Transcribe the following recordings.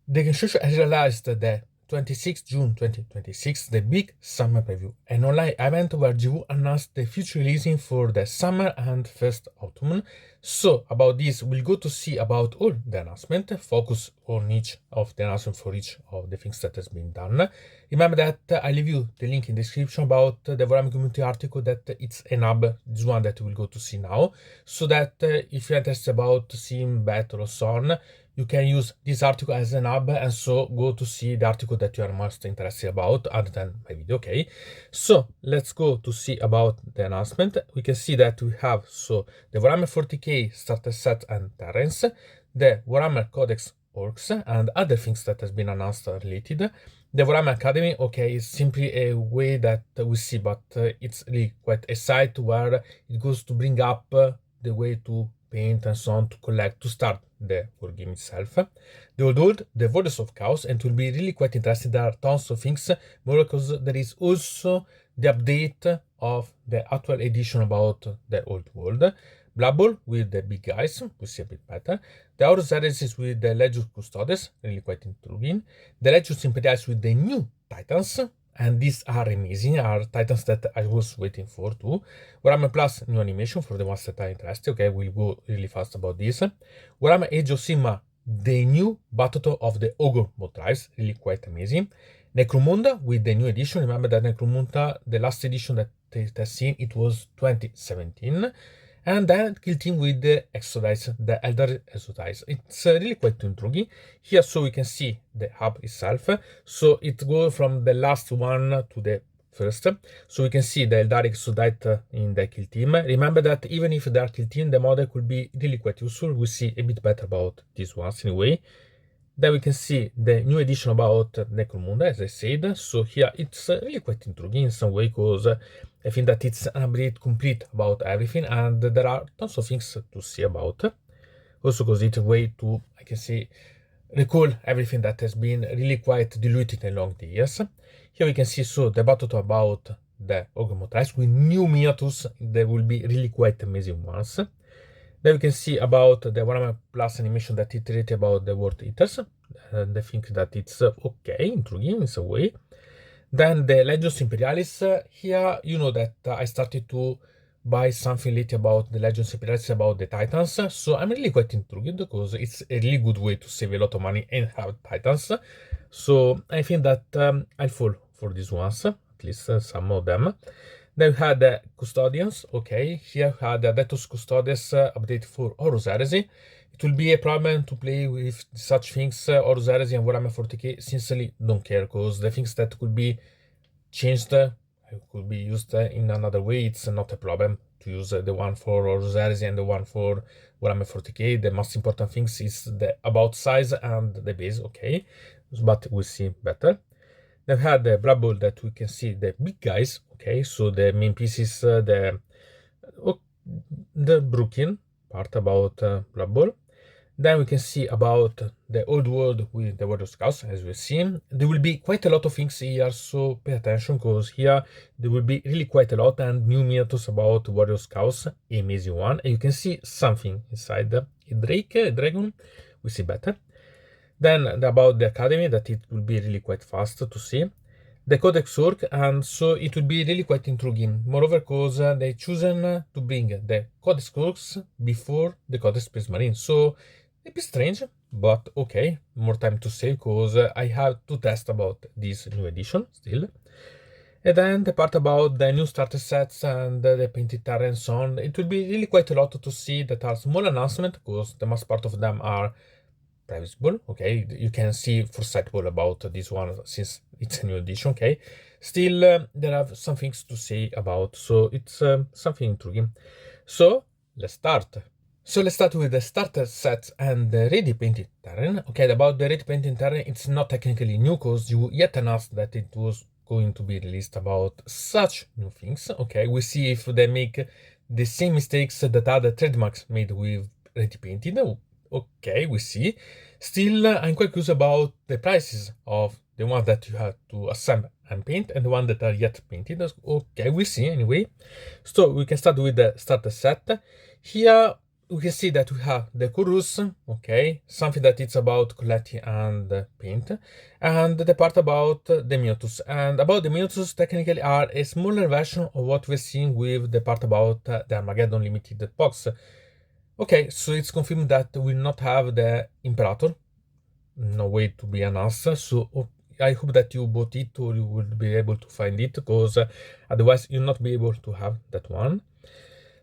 The construction has realized that 26 June 2026, the big summer preview, an online event where GW announced the future releasing for the summer and first autumn. So about this, we'll go to see about all the announcement, focus on each of the announcement for each of the things that has been done. Remember that I leave you the link in the description about the Warhammer community article that it's an hub, this one that we'll go to see now, so that if you're interested about seeing battle or so on, you can use this article as an hub, and so go to see the article that you are most interested about other than my video, okay? So let's go to see about the announcement. We can see that we have the Warhammer 40k starter set and terrains, the Warhammer Codex Orks, and other things that has been announced related. The Warhammer Academy, okay, is simply a way that we see, but it's really quite a site where it goes to bring up the way to paint and so on, to collect, to start the wargame itself. The Old, the Vortex of Chaos, and it will be really quite interesting. There are tons of things, more because there is also the update of the actual edition about the Old World. Blood Bowl with the big guys, we see a bit better. The Horus Heresy with the Adeptus Custodes, really quite intriguing. The Adeptus Imperialis with the new Titans, and these are amazing, are Titans that I was waiting for too. Warhammer Plus new animation for the ones that are interested, okay, we'll go really fast about this. Warhammer Age of Sigmar, the new Battletome of the Ogor Mawtribes, really quite amazing. Necromunda with the new edition, remember that Necromunda, the last edition that it has seen, it was 2017. And then Kill Team with the Exodites, the Aeldari Exodites. It's really quite intriguing. Here, so we can see the hub itself. So it goes from the last one to the first. So we can see the Aeldari Exodite in the Kill Team. Remember that even if they are Kill Team, the model could be really quite useful. We'll see a bit better about these ones anyway. Then we can see the new edition about Necromunda, as I said. So here it's really quite intriguing in some way, because I think that it's an update complete about everything, and there are tons of things to see about. Also because it's a way to, I can say, recall everything that has been really quite diluted along the years. Here we can see the battle about the Ogre Mawtribes with new miniatures. They will be really quite amazing ones. Then we can see about the Warhammer Plus animation that iterated about the World Eaters, and I think that it's okay, intriguing in some way. Then the Legions Imperialis, here you know that I started to buy something lately about the Legions Imperialis, about the Titans, so I'm really quite intrigued because it's a really good way to save a lot of money and have Titans. So I think that I'll fall for these ones, at least some of them. Then we had the Custodians, okay, here we had the Adeptus Custodes update for Horus Heresy. It will be a problem to play with such things, Horus Heresy and Warhammer 40k, sincerely don't care, because the things that could be changed could be used in another way. It's not a problem to use the one for Horus Heresy and the one for Warhammer 40k. The most important things is the about size and the base, okay, but we'll see better. Then we had the Blood Bowl that we can see the big guys, okay, so the main pieces, the Brooklyn part about Blood Bowl. Then we can see about the Old World with the Warrior Scouts, as we've seen. There will be quite a lot of things here, so pay attention, because here there will be really quite a lot, and new miniatures about Warrior Scouts, amazing one. And you can see something inside a dragon, we see better. Then about the Academy, that it will be really quite fast to see. The Codex Orks, and so it will be really quite intriguing. Moreover, because they chosen to bring the Codex Orks before the Codex Prismarine. So a bit strange, but okay, more time to save, because I have to test about this new edition still. And then the part about the new starter sets and the painted terrain and so on. It will be really quite a lot to see that are small announcements, because the most part of them are privateable, okay, you can see foresightable about this one since it's a new edition, okay. Still, there are some things to say about, so it's something intriguing. So let's start. So let's start with the starter sets and the ready painted terrain. Okay, about the ready painted terrain, it's not technically new, because you yet announced that it was going to be released about such new things. Okay, we see if they make the same mistakes that other trademarks made with ready painted. Okay, we see. Still, I'm quite curious about the prices of the ones that you have to assemble and paint and the ones that are yet painted. Okay, we see anyway. So we can start with the starter set. Here we can see that we have the chorus, okay, something that it's about collecting and paint, and the part about the Minotaurs. And about the Minotaurs technically are a smaller version of what we're seeing with the part about the Armageddon limited box. Okay, so it's confirmed that we will not have the Imperator, no way to be announced, so I hope that you bought it or you will be able to find it, because otherwise you'll not be able to have that one.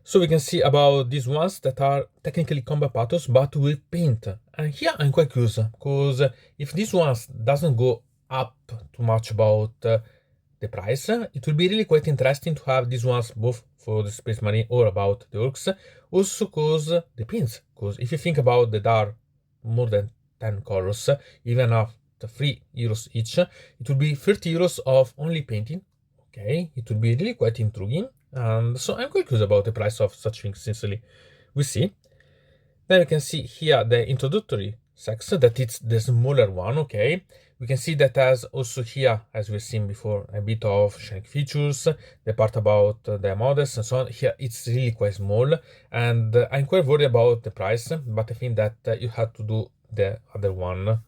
So we can see about these ones that are technically combat pathos, but with paint. And here I'm quite curious, because if these ones doesn't go up too much about the price, it will be really quite interesting to have these ones both for the Space Marine or about the Orks. Also because the pins, because if you think about that are more than 10 colors, even at 3 euros each, it will be 30 euros of only painting. Okay, it will be really quite intriguing. And so I'm quite curious about the price of such things, sincerely. We see. Then we can see here the introductory sex, that it's the smaller one, okay? We can see that has also here, as we've seen before, a bit of shining features, the part about the models and so on. Here it's really quite small, and I'm quite worried about the price, but I think that you have to do the other one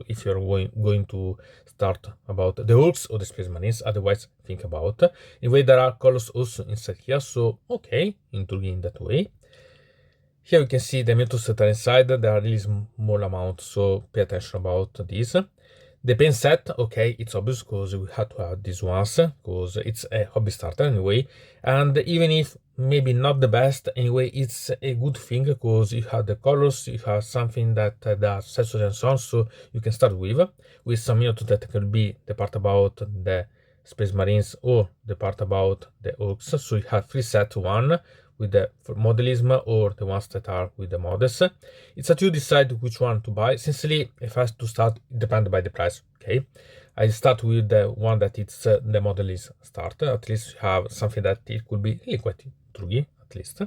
if you're going to start about the Orks or the Space Marines. Otherwise, think about. Anyway, there are colors also inside here, so okay, intriguing in that way. Here we can see the Minotaurs that are inside. There are really small amounts, so pay attention about this. The pen set, okay, it's obvious because we had to have these ones, because it's a hobby starter anyway. And even if maybe not the best, anyway, it's a good thing, because you have the colors, you have something that does sensors and so on, so you can start with some Minotaurs that could be the part about the Space Marines or the part about the Orks. So you have 3 sets, one with the modelism or the ones that are with the models. It's up to you decide which one to buy. Sincerely, if I have to start, it depends by the price, okay? I start with the one that it's the model is starter. At least you have something that it could be really quite intriguing, at least.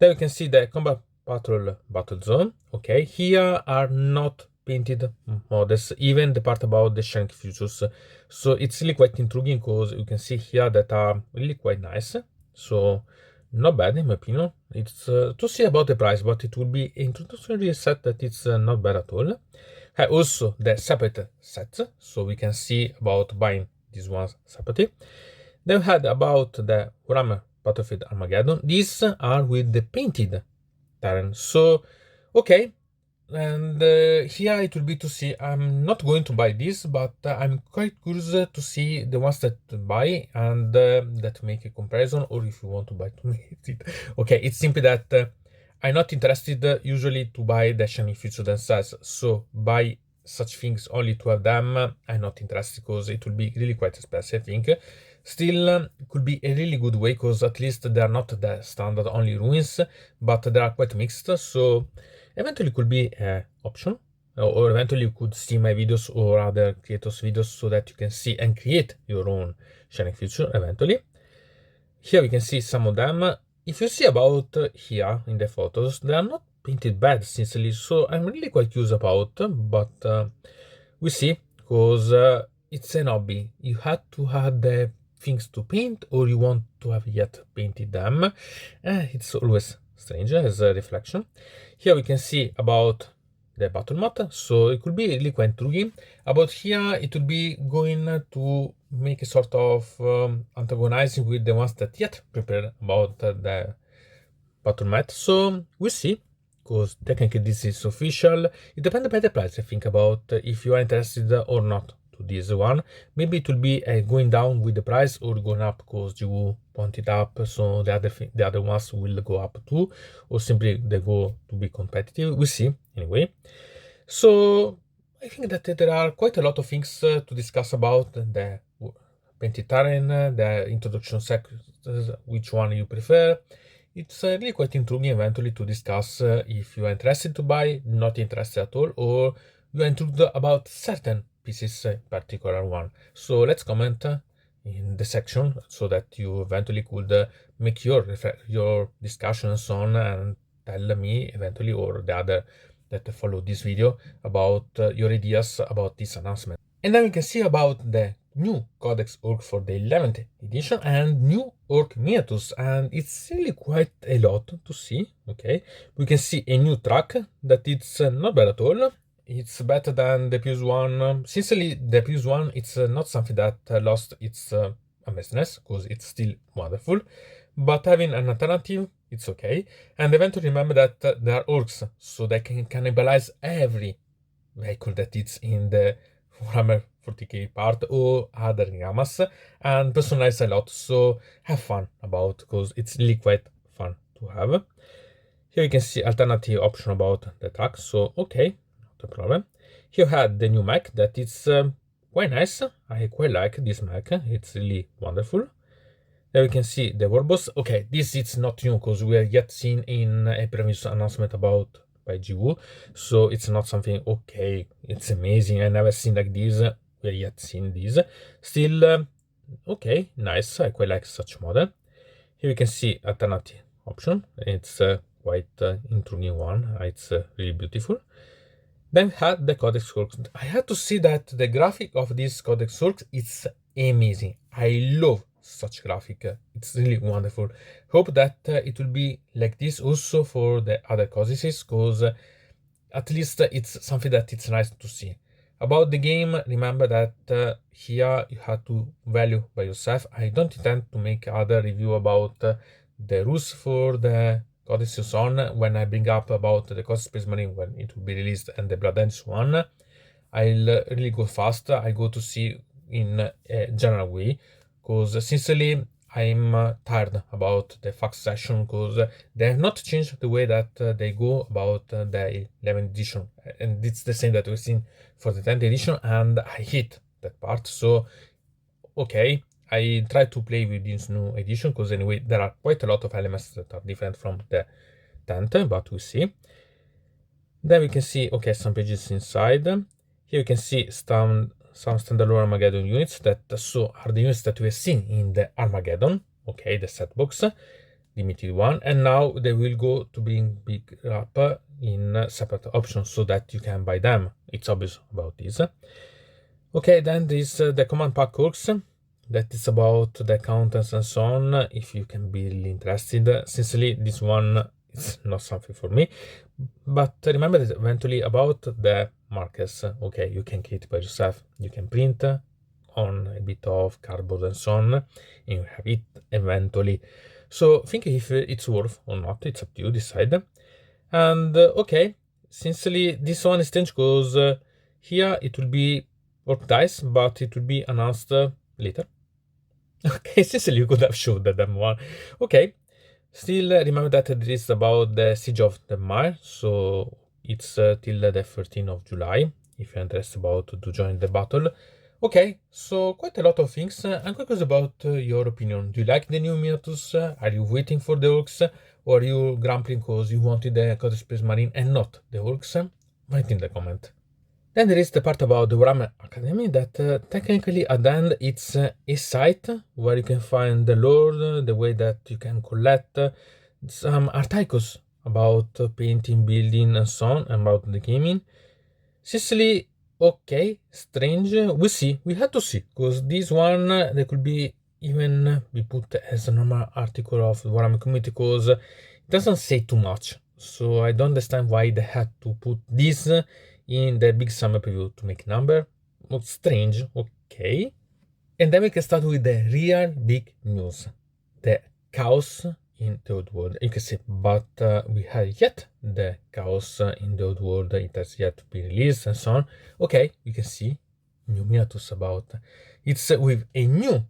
Then you can see the combat patrol battle zone, okay? Here are not painted models, even the part about the shank features. So it's really quite intriguing, because you can see here that are really quite nice. So not bad in my opinion. It's to see about the price, but it will be introductory set that it's not bad at all. Also the separate sets, so we can see about buying these ones separately. Then we had about the Warhammer Battlefield Armageddon. These are with the painted terrain, so okay. And here it will be to see. I'm not going to buy this, but I'm quite curious to see the ones that buy and that make a comparison, or if you want to buy to make it. Okay, it's simply that I'm not interested usually to buy the shiny features themselves, so buy such things only to have them. I'm not interested, because it will be really quite expensive, I think. Still, it could be a really good way, because at least they are not the standard only ruins, but they are quite mixed, so eventually could be an option, or eventually you could see my videos or other creators' videos, so that you can see and create your own shining feature eventually. Here we can see some of them. If you see about here in the photos, they are not painted bad, sincerely, so I'm really quite curious about, but we see, because it's an hobby. You had to have the things to paint, or you want to have yet painted them. It's always strange as a reflection. Here we can see about the Battlemat, so it could be really quite intriguing. About here, it would be going to make a sort of antagonizing with the ones that yet prepared about the Battlemat. So we'll see, because technically this is official. It depends by the price, I think, about if you are interested or not to this one. Maybe it will be going down with the price, or going up because you want it up, so the other ones will go up too, or simply they go to be competitive. We'll see anyway. So I think that there are quite a lot of things to discuss about the painted terrain, the introduction sections, which one you prefer. It's really quite intriguing eventually to discuss if you are interested to buy, not interested at all, or you are intrigued about certain pieces, particular one. So let's comment in the section, so that you eventually could make your discussion and so on, and tell me eventually, or the other that follow this video, about your ideas about this announcement. And then we can see about the new Codex Orks for the 11th edition and new Orc miniatures, and it's really quite a lot to see. Okay, we can see a new track that it's not bad at all. It's better than the previous one. Sincerely, the previous one, it's not something that lost its amazingness, because it's still wonderful, but having an alternative, it's okay. And eventually remember that there are orcs, so they can cannibalize every vehicle that it's in the Warhammer 40k part or other gammas, and personalize a lot, so have fun about, because it's really quite fun to have. Here you can see alternative option about the track, so okay, not a problem. Here you had the new mech that is quite nice. I quite like this mech, it's really wonderful. There we can see the war boss. Okay, this is not new because we are yet seen in a previous announcement about by GW, so it's not something, okay, it's amazing, I never seen like this, we are yet seen this. Still, okay, nice, I quite like such model. Here you can see alternative option, it's quite intriguing one, it's really beautiful. Then we had the Codex Orks. I had to say that the graphic of this Codex Orks is amazing. I love such graphic. It's really wonderful. Hope that it will be like this also for the other codices, because at least it's something that it's nice to see. About the game, remember that here you have to value by yourself. I don't intend to make other review about the rules for the codices on when I bring up about the Codex Space Marine when it will be released, and the Blood Angels one. I'll really go fast. I go to see in a general way, because sincerely I'm tired about the fact session, because they have not changed the way that they go about the 11th edition, and it's the same that we've seen for the 10th edition, and I hate that part. So okay, I try to play with this new edition, because anyway there are quite a lot of elements that are different from the 10th, but we'll see. Then we can see, okay, some pages inside. Here you can see some standalone Armageddon units that so are the units that we have seen in the Armageddon, okay, the set box, limited one, and now they will go to being big up in separate options so that you can buy them. It's obvious about this. Okay, then this the command pack orcs, that is about the contents and so on, if you can be really interested. Sincerely, this one is not something for me, but remember that eventually about the markers, okay, you can create by yourself, you can print on a bit of cardboard and so on, and you have it eventually. So think if it's worth or not, it's up to you, decide. And okay, sincerely this one is strange, because here it will be orc dice, but it will be announced later. Okay, sincerely you could have showed them one. Okay, still remember that it is about the Siege of the Mire, so it's till the 13th of July, if you're interested about to join the battle. Okay, so quite a lot of things. I'm curious about your opinion. Do you like the new miniatures? Are you waiting for the orcs? Or are you grumbling because you wanted the Codex Space Marine and not the orcs? Write in the comment. Then there is the part about the Warhammer Academy, that technically at the end it's a site where you can find the lore, the way that you can collect some articles about painting, building and so on, about the gaming. Sincerely, okay, strange, we'll see, we have to see, because this one they could be even be put as a normal article of the Warhammer community, because it doesn't say too much, so I don't understand why they had to put this in the big summer preview to make number. Looks strange, okay. And then we can start with the real big news, the chaos in the old world. You can see, but we have yet the chaos in the old world, it has yet to be released and so on. Okay, we can see new miniatures about it's with a new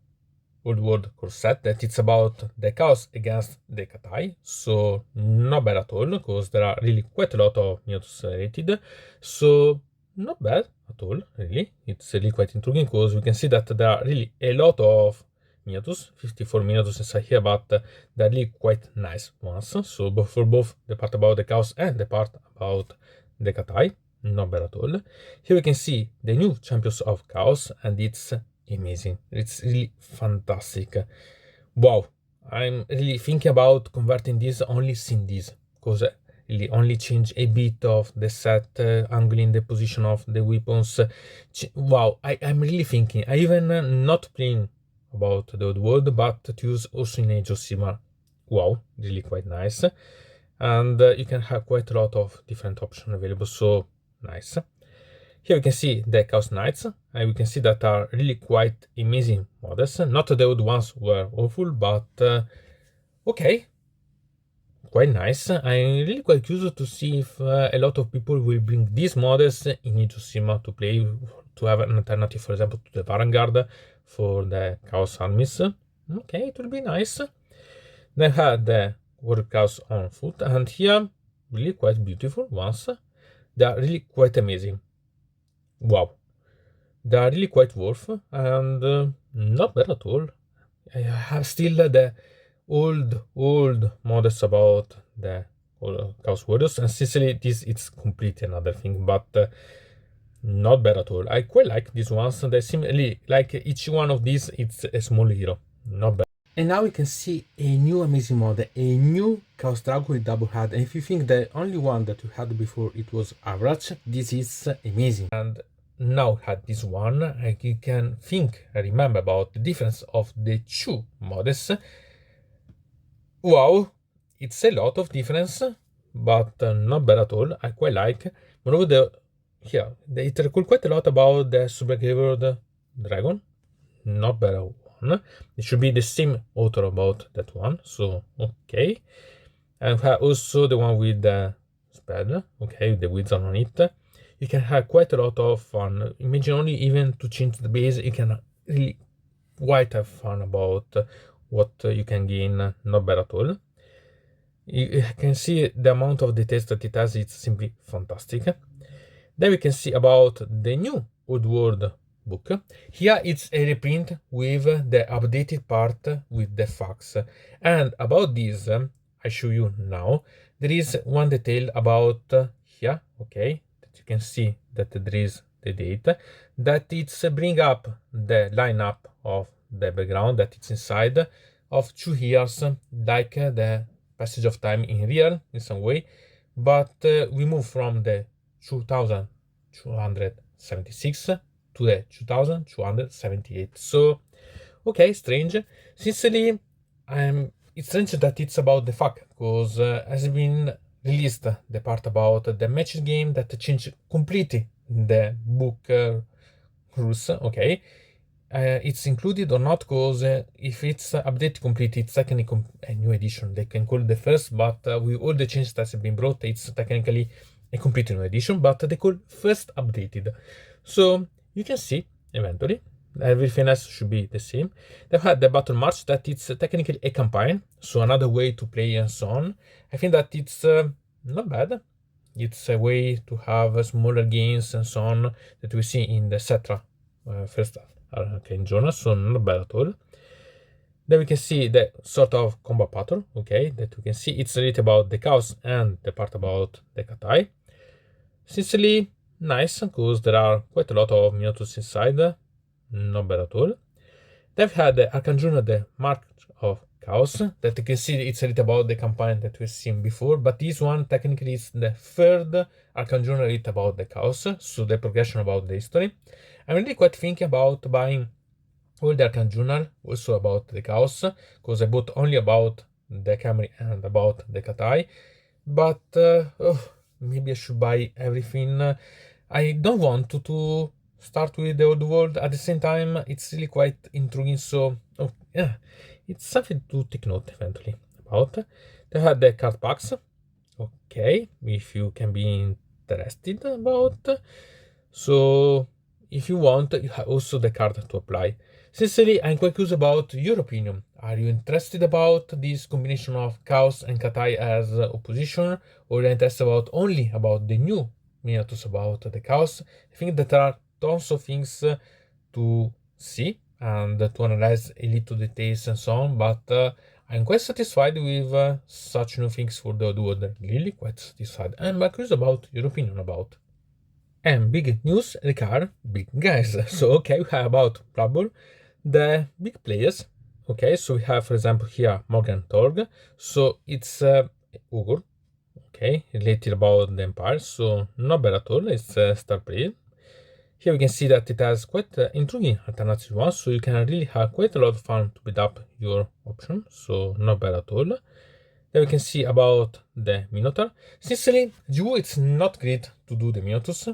old world core set that it's about the chaos against the Katai, so not bad at all, because there are really quite a lot of miniatures rated, so not bad at all, really. It's really quite intriguing, because we can see that there are really a lot of miniatures, 54 miniatures inside here, but they're really quite nice ones. So for both the part about the chaos and the part about the Katai, not bad at all. Here we can see the new champions of chaos, and it's amazing. It's really fantastic. Wow, I'm really thinking about converting this, only seeing this, because really only change a bit of the set, angling the position of the weapons. Wow, I'm really thinking, I even not playing about the old world, but to use also in Age of Sigmar. Wow, really quite nice. And you can have quite a lot of different options available, so nice. Here we can see the Chaos Knights, and we can see that are really quite amazing models. Not the old ones were awful, but okay, quite nice. I'm really quite curious to see if a lot of people will bring these models in Age of Sigmar to play, to have an alternative, for example, to the Vanguard for the Chaos armies. Okay, it will be nice. Then had the Warrior Chaos on foot, and here really quite beautiful ones. They are really quite amazing. Wow, they are really quite worth, and not bad at all. I have still the old models about the Chaos Warriors, and sincerely this it's completely another thing, but not bad at all. I quite like these ones. They seem really like each one of these it's a small hero, not bad. And now we can see a new amazing model, a new Chaos Dragon with double head. And if you think the only one that we had before it was average, this is amazing. And now had this one, and you can remember about the difference of the two models. Wow, it's a lot of difference, but not bad at all. I quite like. Moreover, it recall quite a lot about the Super Dragon. Not bad at all. It should be the same author about that one, so okay. And we have also the one with the spell, okay, with the wizard on it. You can have quite a lot of fun. Imagine only even to change the base, you can really quite have fun about what you can gain. Not bad at all. You can see the amount of details that it has, it's simply fantastic. Then we can see about the new Old World book. Here it's a reprint with the updated part with the facts. And about this, I show you now. There is one detail about here, okay, that you can see that there is the date, that it's bring up the lineup of the background that it's inside of 2 years, like the passage of time in real in some way, but we move from the 2276 to the 2278. So okay, strange. Sincerely, it's strange that it's about the fact, because has been released the part about the match game that changed completely the book rules. Okay, it's included or not, because if it's updated completely, it's technically a new edition. They can call it the first, but with all the changes that have been brought, it's technically a complete new edition, but they call first updated. So you can see eventually everything else should be the same. They had the battle march that it's technically a campaign, so another way to play and so on. I think that it's not bad. It's a way to have smaller gains and so on that we see in the Cetra first arcane journal, so not bad at all. Then we can see the sort of combat pattern, okay, that we can see it's related about the chaos and the part about the katai. Sincerely, nice, because there are quite a lot of miniatures inside, not bad at all. Then we had the Arcane Journal, the March of Chaos, that you can see it's a little about the campaign that we've seen before, but this one technically is the third Arcane Journal written about the Chaos, so the progression about the history. I'm really quite thinking about buying all the Arcane Journal, also about the Chaos, because I bought only about the Camry and about the Katai, but maybe I should buy everything. I don't want to start with the old world. At the same time, it's really quite intriguing, so yeah, it's something to take note eventually about. They had the card packs, okay, if you can be interested about. So if you want, you have also the card to apply. Sincerely, I'm quite curious about your opinion. Are you interested about this combination of Chaos and Katai as opposition, or are you interested only about the new miniatures about the Chaos? I think that there are tons of things to see and to analyze a little details and so on, but I'm quite satisfied with such new things for the world. Really quite satisfied. I'm curious about your opinion about. And big news regard big guys. So okay, we have about Trouble, the big players. Okay, so we have, for example, here Morgan Torg. So it's Ogor. okay, related about the Empire, so not bad at all. It's star plated. Here we can see that it has quite intriguing alternative ones, so you can really have quite a lot of fun to build up your option, so not bad at all. Then we can see about the Minotaur. Sincerely, GW it's not great to do the Minotaurs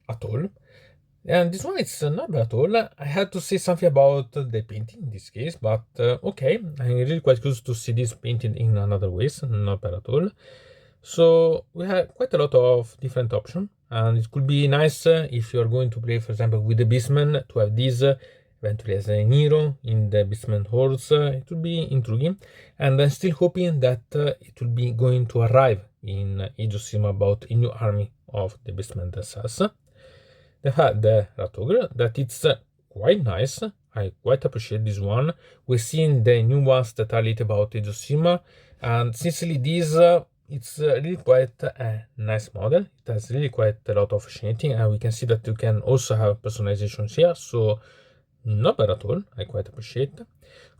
at all. And this one it's not bad at all. I had to say something about the painting in this case, but okay, I'm really quite curious to see this painted in another ways, not bad at all. So we have quite a lot of different options, and it could be nice if you're going to play, for example, with the Beastman, to have this eventually as a hero in the Beastman Hordes. It would be intriguing, and I'm still hoping that it will be going to arrive in Age of Sigmar about a new army of the Beastmen themselves. They had the Rat-Ogre, that it's quite nice. I quite appreciate this one. We're seeing the new ones that are lit about Age of Sigmar, and sincerely this it's really quite a nice model. It has really quite a lot of shading, and we can see that you can also have personalizations here, so not bad at all. I quite appreciate.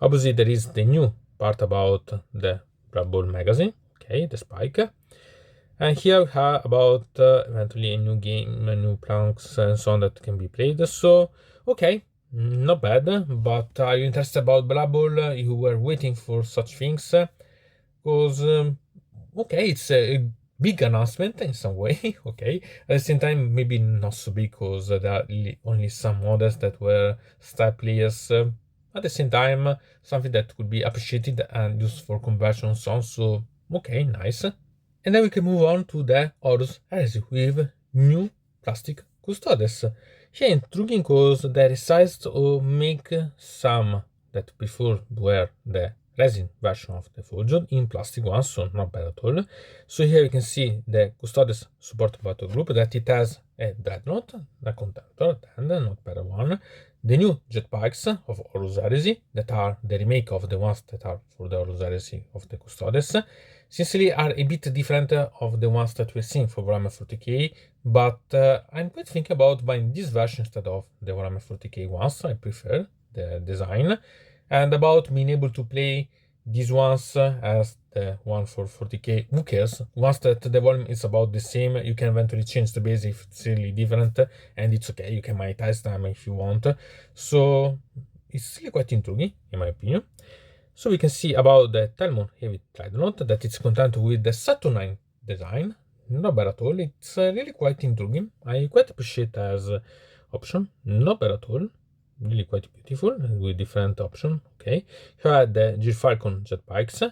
Obviously there is the new part about the Blood Bowl magazine, okay, the spike. And here we have about eventually a new game, new planks and so on that can be played. So, okay, not bad, but are you interested about Blood Bowl? You were waiting for such things? Because, okay, it's a big announcement in some way, okay. At the same time, maybe not so big because there are only some models that were star players. At the same time, something that could be appreciated and used for conversion and so on. So, okay, nice. And then we can move on to the Horus Heresy with new plastic custodes. Here intriguing because they decided to make some that before were the resin version of the Forged in plastic ones, so not bad at all. So here you can see the Custodes support battle group, that it has a dreadnought, a contemptor, and not bad one. The new jetpacks of Horus Heresy, that are the remake of the ones that are for the Horus Heresy of the Custodes, sincerely are a bit different of the ones that we're seeing for Warhammer 40k, but I'm quite thinking about buying this version instead of the Warhammer 40k ones. I prefer the design, and about being able to play these ones as the one for 40k. Who cares? Once that the volume is about the same, you can eventually change the base if it's really different, and it's okay, you can monetize them if you want. So it's really quite intriguing in my opinion. So we can see about the Talmon Heavy Dreadnought that it's content with the saturnine design. Not bad at all. It's really quite intriguing. I quite appreciate as option. Not bad at all. Really quite beautiful with different option. Okay. Here are the Gyrfalcon jetbikes.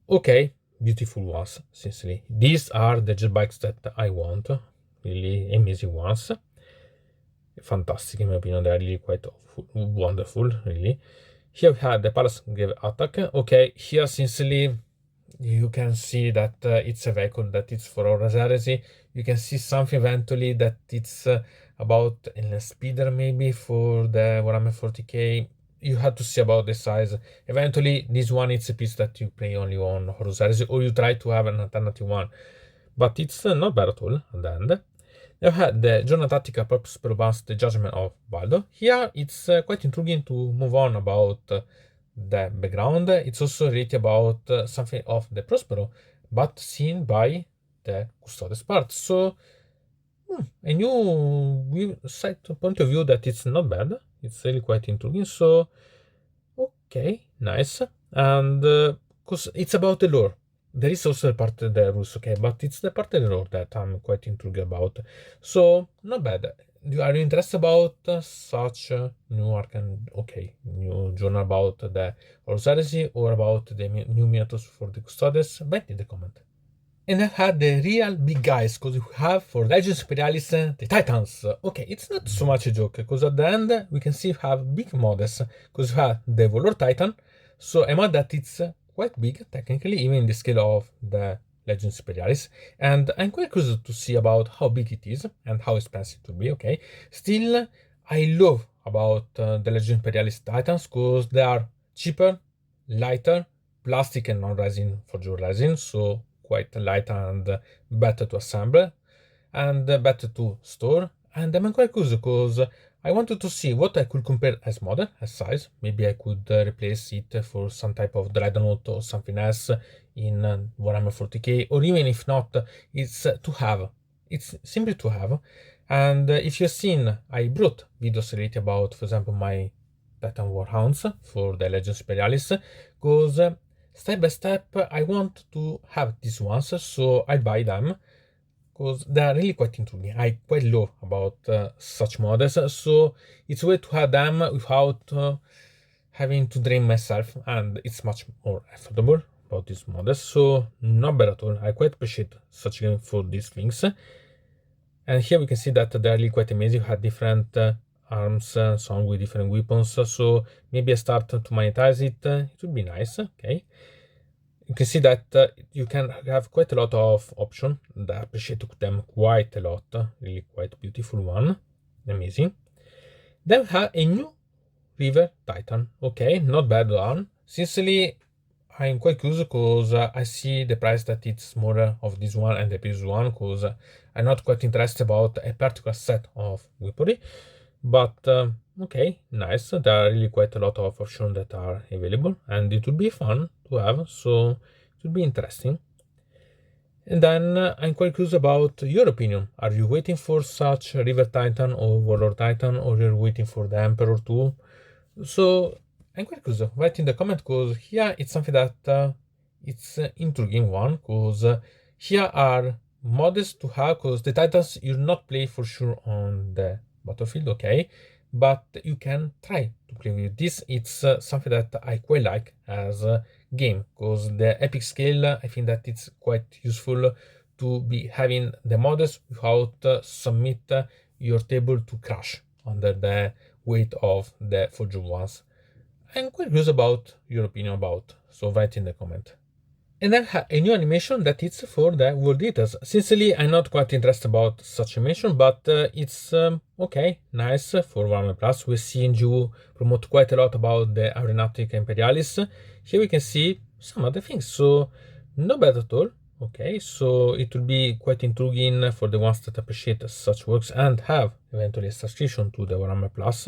Okay, beautiful ones, sincerely. These are the jetbikes that I want. Really amazing ones. Fantastic in my opinion. They are really quite wonderful, really. Here we have the Palace Grave Attack. Okay, here sincerely you can see that it's a vehicle that it's for Horus Heresy. You can see something eventually that it's about a speeder maybe for the Warhammer 40k. You have to see about the size. Eventually this one it's a piece that you play only on Horus Heresy, or you try to have an alternative one. But it's not bad at all at the end. You had the Journal Tactica Purpose Pervance, the Judgment of Baldo. Here it's quite intriguing to move on about the background. It's also related about something of the Prospero, but seen by the Custodes part. So a new side point of view that it's not bad. It's really quite intriguing. So okay, nice. And because it's about the lore. There is also a part of the rules, okay, but it's the part of the lore that I'm quite intrigued about. So, not bad. Are you interested about such new arcane, okay, new journal about the Horus Heresy or about the new miniatures for the Custodes? Write in the comment. And I had the real big guys, because we have for Legends Imperialis the Titans. Okay, it's not so much a joke, because at the end we can see we have big models, because we have the Warlord Titan, so a mod that it's quite big, technically, even in the scale of the Legends Imperialis, and I'm quite curious to see about how big it is and how expensive it will be, okay? Still, I love about the Legends Imperialis Titans, because they are cheaper, lighter, plastic and non-resin for your resin, so quite light and better to assemble, and better to store, and I'm quite curious because I wanted to see what I could compare as model, as size. Maybe I could replace it for some type of dreadnought or something else in Warhammer 40k, or even if not, it's to have. It's simply to have. And if you've seen, I brought videos related about, for example, my Titan Warhounds for the Legends Imperialis, because step by step I want to have these ones, so I buy them because they are really quite intriguing. I quite love about such models, so it's a way to have them without having to drain myself, and it's much more affordable about these models, so not bad at all. I quite appreciate such game for these things. And here we can see that they're really quite amazing. You have different arms and so on with different weapons, so maybe I start to monetize it. It would be nice. Okay, you can see that you can have quite a lot of options. I appreciate them quite a lot. Really quite beautiful one. Amazing. Then we have a new Reaver Titan. Okay, not bad one. Sincerely, I'm quite curious because I see the price that it's smaller of this one and the previous one, because I'm not quite interested about a particular set of weaponry. But okay, nice. There are really quite a lot of options that are available, and it would be fun to have, so it would be interesting. And then I'm quite curious about your opinion. Are you waiting for such Reaver Titan or Warlord Titan, or you're waiting for the Emperor too? So I'm quite curious. Write in the comment, because here it's something that it's intriguing one, because here are models to have, because the Titans you'll not play for sure on the battlefield, okay, but you can try to play with this. It's something that I quite like as a game, because the epic scale, I think that it's quite useful to be having the models without submit your table to crash under the weight of the forged ones. I'm quite curious about your opinion about, so write in the comment. And then a new animation that is for the World Eaters. Sincerely, I'm not quite interested about such animation, but it's okay, nice for Warhammer Plus. We see ENG promote quite a lot about the Aeronautic Imperialis. Here we can see some other things, so not bad at all. Okay, so it will be quite intriguing for the ones that appreciate such works and have eventually a subscription to the Warhammer Plus,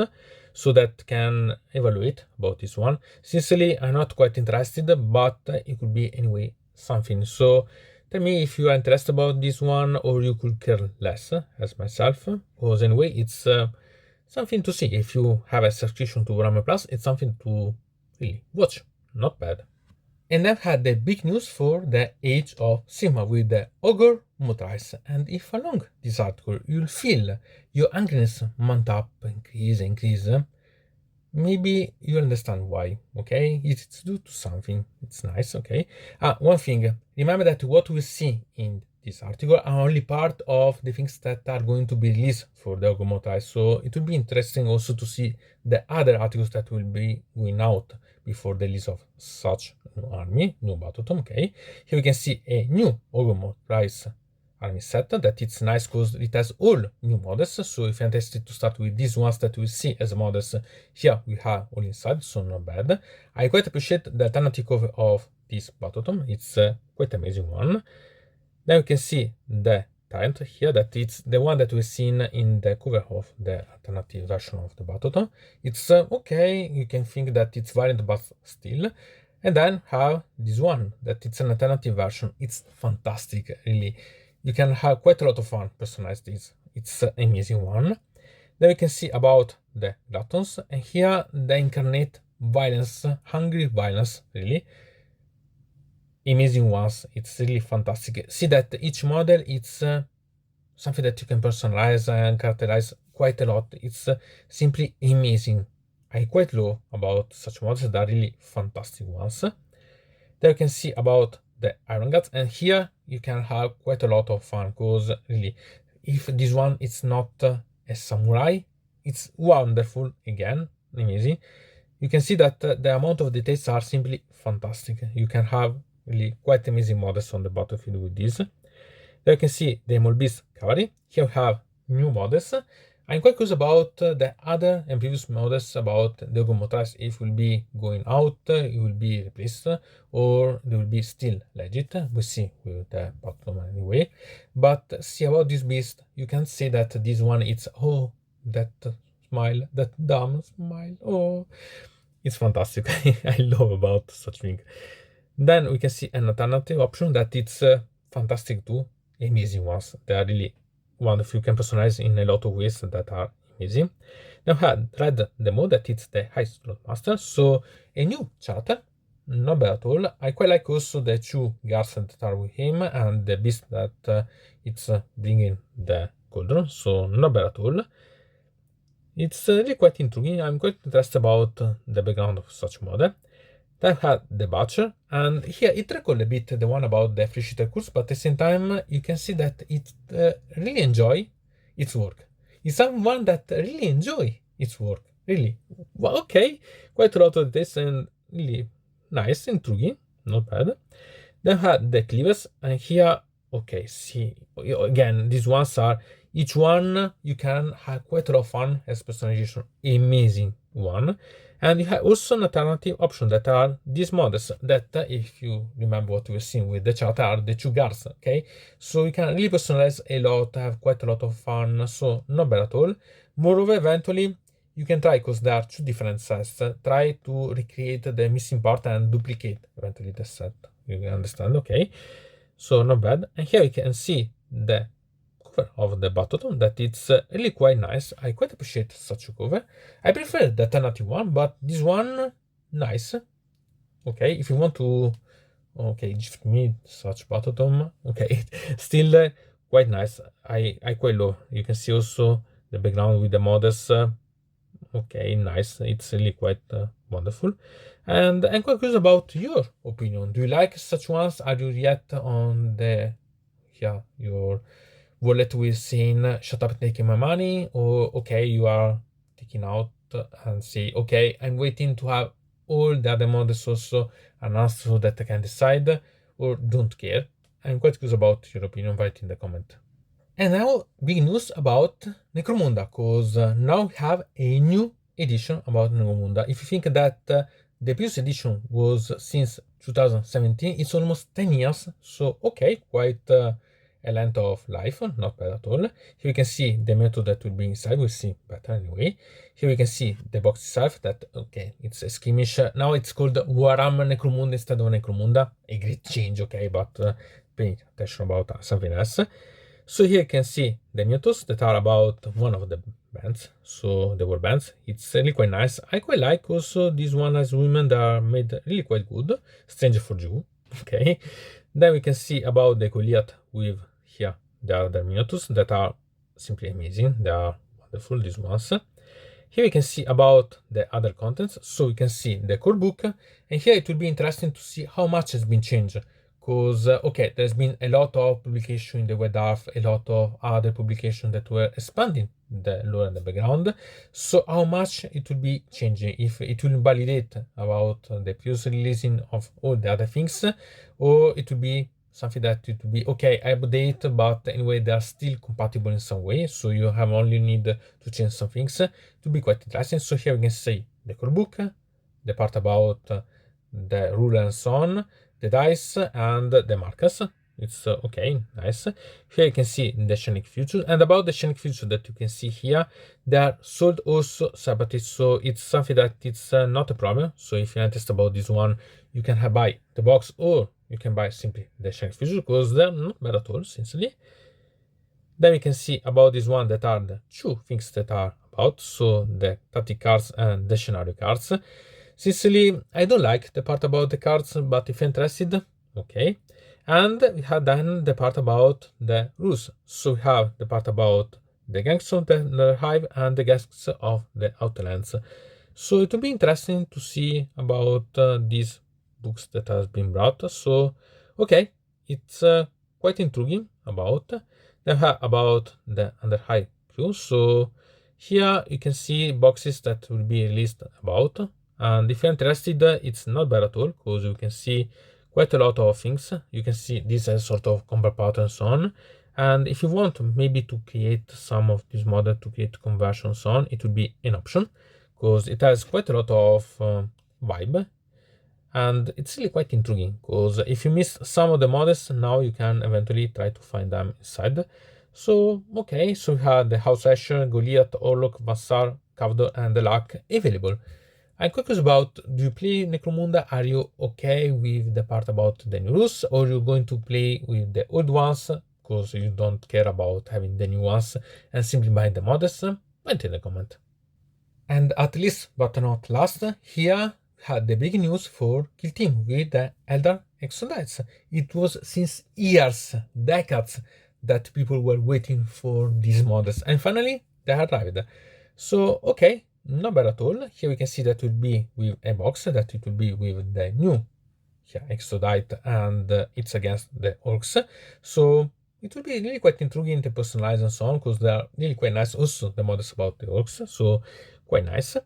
so that can evaluate about this one. Sincerely, I'm not quite interested, but it could be anyway something. So tell me if you are interested about this one, or you could care less as myself, because anyway it's something to see. If you have a subscription to Warhammer Plus, it's something to really watch. Not bad. And I've had the big news for the Age of Sigmar with the Ogor Mawtribes. And if along this article you'll feel your angriness mount up, increase, maybe you understand why, okay? It's due to something. It's nice, okay? One thing, remember that what we see in this article are only part of the things that are going to be released for the Ogor Mawtribes. So it will be interesting also to see the other articles that will be going out before the release of such new army, new Battletome, okay? Here we can see a new Ogor Mawtribes army set that it's nice because it has all new models. So if you're interested to start with these ones that we see as models, here we have all inside, so not bad. I quite appreciate the alternative cover of this Battletome. It's quite amazing one. Then we can see the Tyrant here, that it's the one that we've seen in the cover of the alternative version of the Battletome. It's okay, you can think that it's variant, but still. And then have this one, that it's an alternative version. It's fantastic, really. You can have quite a lot of fun personalize this. It's an amazing one. Then we can see about the Gluttons, and here the incarnate violence, hungry violence, really. Amazing ones. It's really fantastic. See that each model, it's something that you can personalize and characterize quite a lot. It's simply amazing. I quite love about such models. They are really fantastic ones. There you can see about the Iron Guts, and here you can have quite a lot of fun, because really, if this one it's not a samurai, it's wonderful, again, amazing. You can see that the amount of details are simply fantastic. You can have really quite amazing models on the battlefield with this. There you can see the Beast Cavalry. Here we have new models. I'm quite curious about the other and previous models about the Mawtribes, if it will be going out, it will be replaced, or they will be still legit. We'll see with the Battletome anyway. But see about this beast, you can say that this one, it's, oh, that smile, that dumb smile, oh, it's fantastic. I love about such thing. Then we can see an alternative option that it's fantastic too, amazing ones. They are really wonderful. You can personalize in a lot of ways that are amazing. Now we had Dread the mode that it's the high slot master, so a new character, not bad at all. I quite like also the two guards that are with him and the beast that it's bringing the cauldron, so not bad at all. It's really quite intriguing. I'm quite interested about the background of such model. Then I had the Butcher, and here it recalls a bit the one about the free shooter course, but at the same time you can see that it really enjoy its work. It's someone that really enjoy its work, really. Well, okay, quite a lot of this and really nice, intriguing, not bad. Then I had the Cleavers, and here, okay, see, again, these ones are, each one you can have quite a lot of fun as personalization, amazing one. And you have also an alternative option that are these models that, if you remember what we were seeing with the chart, are the two guards, okay? So you can really personalize a lot, have quite a lot of fun, so not bad at all. Moreover, eventually, you can try, because there are two different sets, try to recreate the missing part and duplicate eventually the set. You understand, okay? So not bad. And here you can see the cover of the Battletome, that it's really quite nice. I quite appreciate such a cover. I prefer the alternative one, but this one, nice. Okay, if you want to, okay, gift me such Battletome, okay, still quite nice. I quite love. You can see also the background with the models. Okay, nice. It's really quite wonderful. And I'm quite curious about your opinion. Do you like such ones? Are you yet on the, yeah, your wallet with saying, shut up, taking my money? Or, okay, you are taking out and say, okay, I'm waiting to have all the other models also announced so that I can decide, or don't care? I'm quite curious about your opinion. Write in the comment. And now, big news about Necromunda, because now we have a new edition about Necromunda. If you think that the previous edition was since 2017, it's almost 10 years, so okay, quite a length of life, not bad at all. Here we can see the method that will be inside, we'll see better anyway. Here we can see the box itself, that, okay, it's a skirmish. Now it's called Warhammer Necromunda instead of Necromunda. A great change, okay, but pay attention about something else. So here you can see the mutants that are about one of the bands, so the war bands. It's really quite nice. I quite like also this one as women that are made really quite good. Stranger for Jew, okay. Then we can see about the Goliath with here the other mutants that are simply amazing. They are wonderful, these ones. Here we can see about the other contents. So we can see the core book, and here it will be interesting to see how much has been changed. Because, okay, there's been a lot of publication in the web art, a lot of other publications that were expanding the lore and the background. So how much it will be changing, if it will validate about the previous releasing of all the other things, or it will be something that it will be, okay, I update, but anyway, they are still compatible in some way. So you have only need to change some things. It will be quite interesting. So here we can see the core book, the part about the rule and so on, the dice and the markers. It's okay, nice. Here you can see the Shanic Future, and about the Shanic Future that you can see here, they are sold also separately, so it's something that it's not a problem. So if you're interested about this one, you can buy the box, or you can buy simply the Shanic Future, because they're not bad at all, sincerely. Then we can see about this one that are the two things that are about, so the tactic cards and the scenario cards. Sincerely, I don't like the part about the cards, but if you're interested, okay. And we have then the part about the rules. So we have the part about the gangs of the hive and the gangs of the outlands. So it will be interesting to see about these books that has been brought. So, okay, it's quite intriguing about. Then we have about the under hive crew. So here you can see boxes that will be released about. And if you're interested, it's not bad at all, because you can see quite a lot of things. You can see this as sort of combat pattern and so on. And if you want maybe to create some of these models to create conversions on, it would be an option, because it has quite a lot of vibe, and it's really quite intriguing, because if you miss some of the models, now you can eventually try to find them inside. So, okay, so we have the House Asher, Goliath, Orlok, Vassar, Kavdo, and the Luck available. I'm curious about, do you play Necromunda? Are you okay with the part about the new rules, or are you going to play with the old ones, because you don't care about having the new ones and simply buy the models? Write in the comment. And at least, but not last, here had the big news for Kill Team with the Adeptus. It was since years, decades, that people were waiting for these models, and finally they arrived. So, okay, not bad at all. Here we can see that it will be with a box, that it will be with the new Exodite, and it's against the Orks. So it will be really quite intriguing to personalize and so on, because they are really quite nice. Also, the models about the Orks, so quite nice.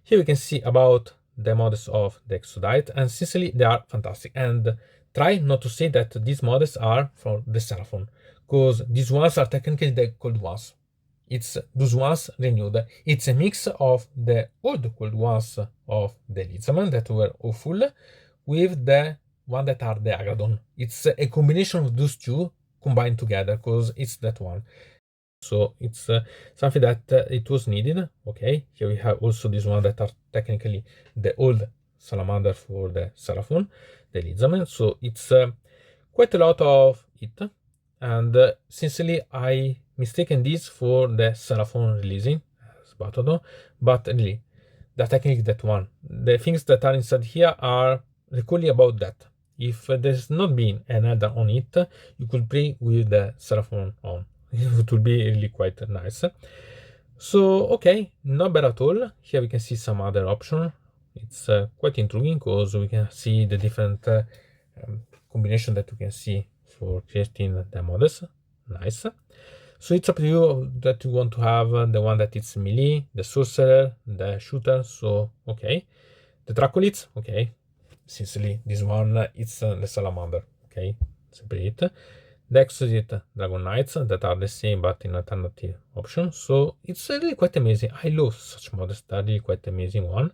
Here we can see about the models of the Exodite, and sincerely they are fantastic. And try not to say that these models are for the Seraphon, because these ones are technically the cold ones. It's those ones renewed. It's a mix of the old cold ones of the Elizabeth that were awful with the one that are the Agradon. It's a combination of those two combined together, because it's that one. So it's something that it was needed. Okay, here we have also this one that are technically the old Salamander for the Seraphon, the Elizabeth. So it's quite a lot of it. And sincerely, I mistaken this for the Seraphon releasing as Battletome, but really, the technically that one. The things that are inside here are really about that. If there's not been an add on it, you could play with the Seraphon on. It would be really quite nice. So, okay, not bad at all. Here we can see some other option. It's quite intriguing, because we can see the different combination that we can see for creating the models. Nice. So it's up to you that you want to have the one that is melee, the sorcerer, the shooter. So okay, the Dracolites. Okay, sincerely this one it's the salamander. Okay, separate. The Exodite Dragon Knights that are the same but in alternative option. So it's really quite amazing. I love such models. They're really quite amazing one.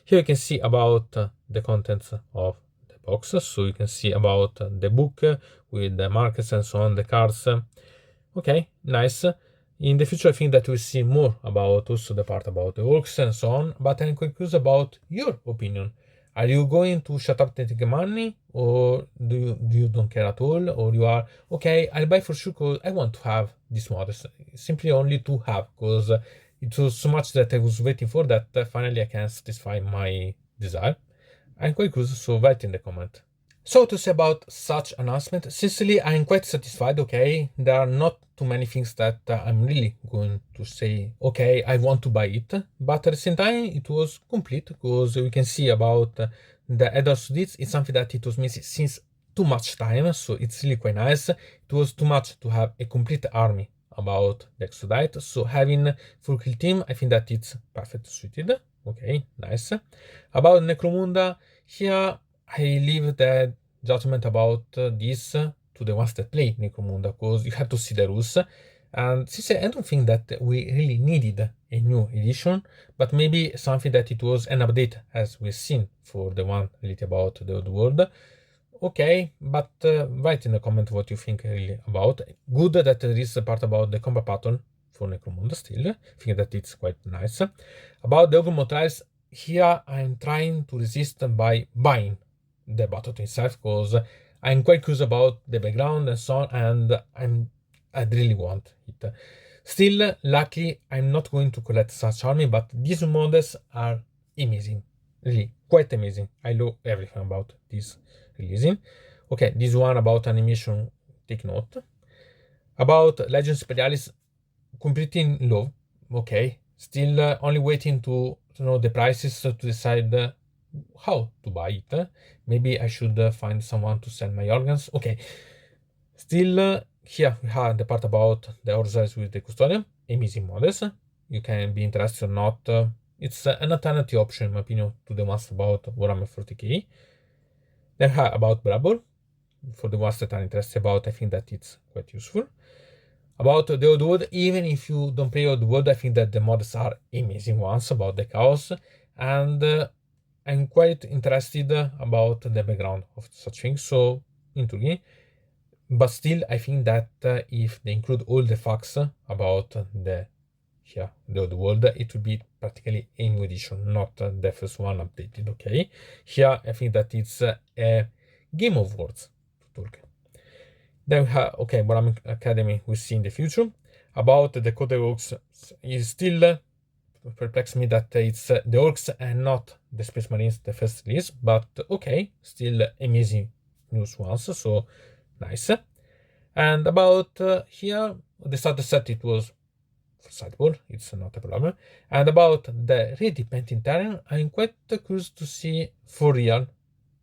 Here you can see about the contents of the box. So you can see about the book with the markers and so on, the cards. Okay, nice. In the future, I think that we'll see more about also the part about the orcs and so on, but I'm curious about your opinion. Are you going to shut up taking money, or do you don't care at all, or you are okay? I'll buy for sure because I want to have this models, simply only to have, because it was so much that I was waiting for that finally I can satisfy my desire. I'm quite curious, so write in the comment. So to say about such announcement, sincerely I'm quite satisfied. Okay, there are not too many things that I'm really going to say, okay, I want to buy it, but at the same time it was complete, because we can see about the Adeptus. It's something that it was missing since too much time, so it's really quite nice. It was too much to have a complete army about the Exodite, so having full kill team, I think that it's perfect suited. Okay, nice. About Necromunda, here I leave the judgment about this to the ones that play Necromunda, because you have to see the rules. And since I don't think that we really needed a new edition, but maybe something that it was an update as we've seen for the one related about the old world. Okay, but write in the comment what you think really about. Good that there is a part about the combat pattern for Necromunda still. I think that it's quite nice. About the Mawtribes, here I'm trying to resist by buying the Battletome itself, because I'm quite curious about the background and so on, and I really want it. Still, luckily, I'm not going to collect such army, but these models are amazing. Really, quite amazing. I love everything about this releasing. Okay, this one about animation, take note. About Legends Imperialis, completely in love. Okay, still only waiting to know the prices to decide how to buy it. Maybe I should find someone to sell my organs. Okay, still here we have the part about the Horus Heresy with the custodian. Amazing models. You can be interested or not. It's an alternative option, in my opinion, to the ones about Warhammer 40k. Then about Brabor. for the ones that are interested about, I think that it's quite useful. About the Old World, even if you don't play Old World, I think that the mods are amazing ones about the chaos, and I'm quite interested about the background of such things, so intriguing. But still, I think that if they include all the facts about the Old World, it would be practically a new edition, not the first one updated, okay? Here, I think that it's a game of words to talk. Then we have, okay, Warhammer Academy we'll see in the future. About the Codex Orks, it still perplexes me that it's the Orks and not the Space Marines, the first release, but okay, still amazing news ones, so nice. And about here, the starter set, it was sideboard, it's not a problem. And about the ready painting terrain, I'm quite curious to see for real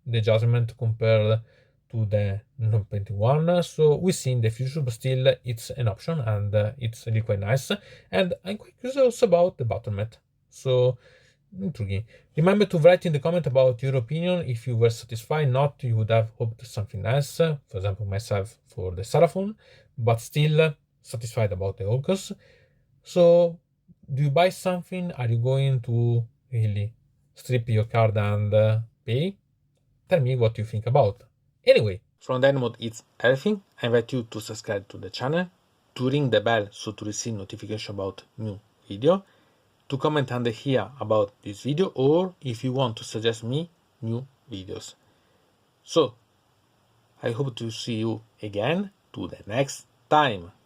the adjustment compared to the non-painted one, so we see in the future, but still it's an option, and it's really quite nice. And I'm quite curious also about the Battlemat, so intriguing. Remember to write in the comment about your opinion. If you were satisfied, not, you would have hoped something else, for example myself for the Seraphon, but still satisfied about the Orks. So do you buy something? Are you going to really strip your card and pay? Tell me what you think about. Anyway, from deynonmod it's everything. I invite you to subscribe to the channel, to ring the bell so to receive notification about new video, to comment under here about this video, or if you want to suggest me new videos. So I hope to see you again to the next time.